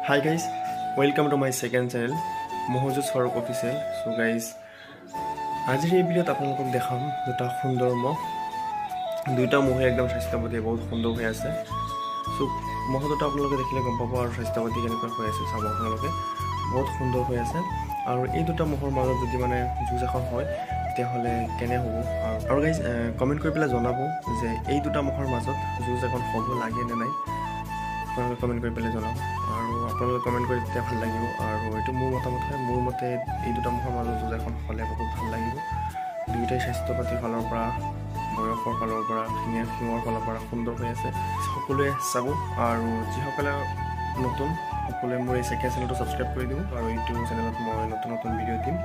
Hi guys, welcome to my second channel Mohojos Farooq Official. So guys, আজিৰ এই ভিডিঅ'ত আপোনালোকক দেখাম দুটা সুন্দৰ মহ দুইটা মহে একদম স্বাস্থ্যৱাদী বহুত সুন্দৰ হৈ আছে সো মহ দুটা আপোনালোকে দেখিলে গম পাব আৰু স্বাস্থ্যৱাদী কেনেকৈ হৈ আছে চাব আপোনালোকে বহুত সুন্দৰ হৈ আছে আৰু এই দুটা মহৰ মাজত যদি মানে যুঁজ এখন হয় তেতিয়াহ'লে কেনে হ'ব আৰু গাইজ কমেণ্ট কৰি পেলাই জনাব যে এই দুটা মহৰ মাজত যুঁজ এখন হ'ব লাগে নে নাই আপোনালোকে কমেণ্ট কৰি পেলাই জনাব আৰু আপোনালোকে কমেণ্ট কৰি তেতিয়া ভাল লাগিব আৰু এইটো মোৰ মতামত হয় মোৰ মতে এই দুটা মহৰ মাজত যুঁজ এখন হ'লে বহুত ভাল লাগিব দুইটাই স্বাস্থ্য পাতি ফালৰ পৰা বয়সৰ ফালৰ পৰা শিঙৰ ফালৰ পৰা সুন্দৰ হৈ আছে সকলোৱে চাব আৰু যিসকলে নতুন সকলোৱে মোৰ এই চেকেণ্ড চেনেলটো ছাবস্ক্ৰাইব কৰি দিব আৰু এইটো চেনেলত মই নতুন নতুন ভিডিঅ' দিম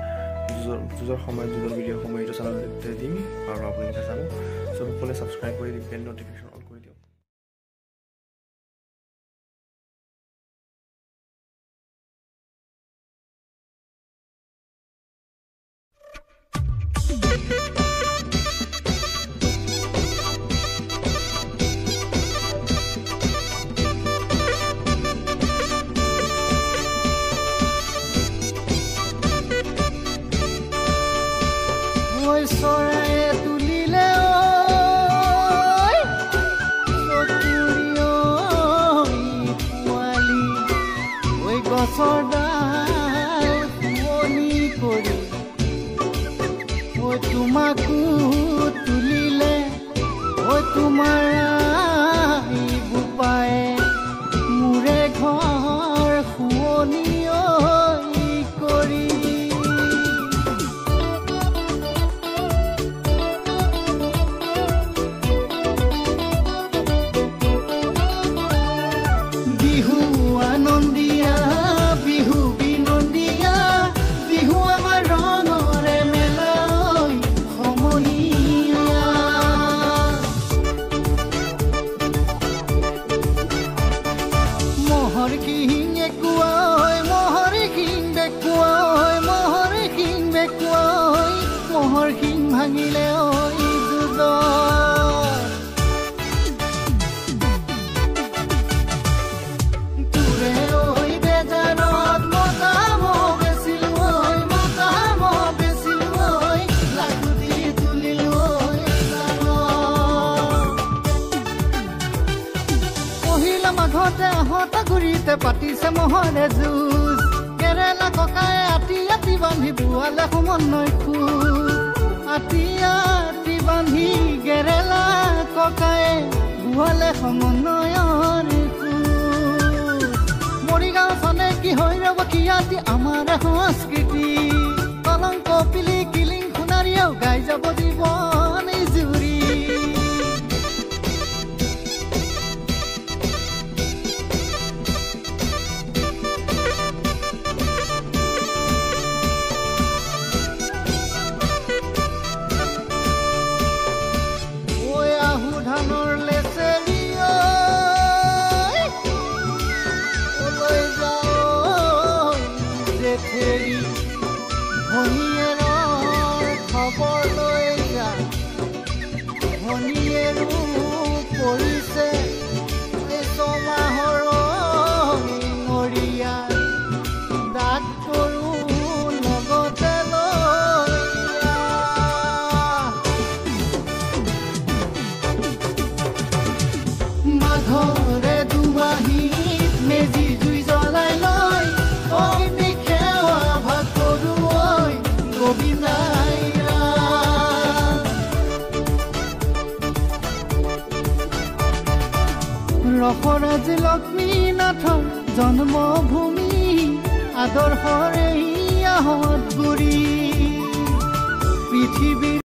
যুঁজৰ সময়ত যুঁজৰ ভিডিঅ'সমূহ এইটো চেনেলতে দিম আৰু আপোনালোকে চাব চ' সকলোৱে ছাবস্ক্ৰাইব কৰি বেল ন'টিফিকেশ্যন অন কৰি দিয়ক চৰায়ে তুলিলে পোৱালি ঐ গছৰ ডাল শুৱনি কৰি ঐ তোমাকো তুলিলে ঐ তোমাৰ বোপায়ে মোৰে ঘৰ শুৱনি কৰি মহৰ শিং ভাঙিলে তোৰে বেজাৰত মতা মহ বেচিলো লাখু দি তুলিলো পহিলা মাঘতে আহতা গুৰিতে পাতিছে মহৰে যুঁজ কেৰেলা ককাই আতি আতি বান্ধি বুৱালে সমন্বয় খোজ আতি আতি বান্ধি কেৰেলা ককাই বুৱালে সমন্বয়ৰ খোজ মৰিগাঁও চনে কি হৈ ৰব কি আতি আমাৰ সংস্কৃতি কলংক পিলি কিলিং সোণাৰীয়েও গাই যাব জীৱন জুৰি খবৰ লৈ যা ভনীয়েৰো পৰিছে ছমাহৰ নৰিয়া ডাক্তৰো লগতে লৈ মাঘৰে দুমাহীত মেজি জুই জ্বলাই লৈ সেৱা ভাগ কৰো গোবিন্দাই ৰসৰাজ লক্ষ্মীনাথৰ জন্মভূমি আদৰ্শৰে আহত গুৰি পৃথিৱীৰ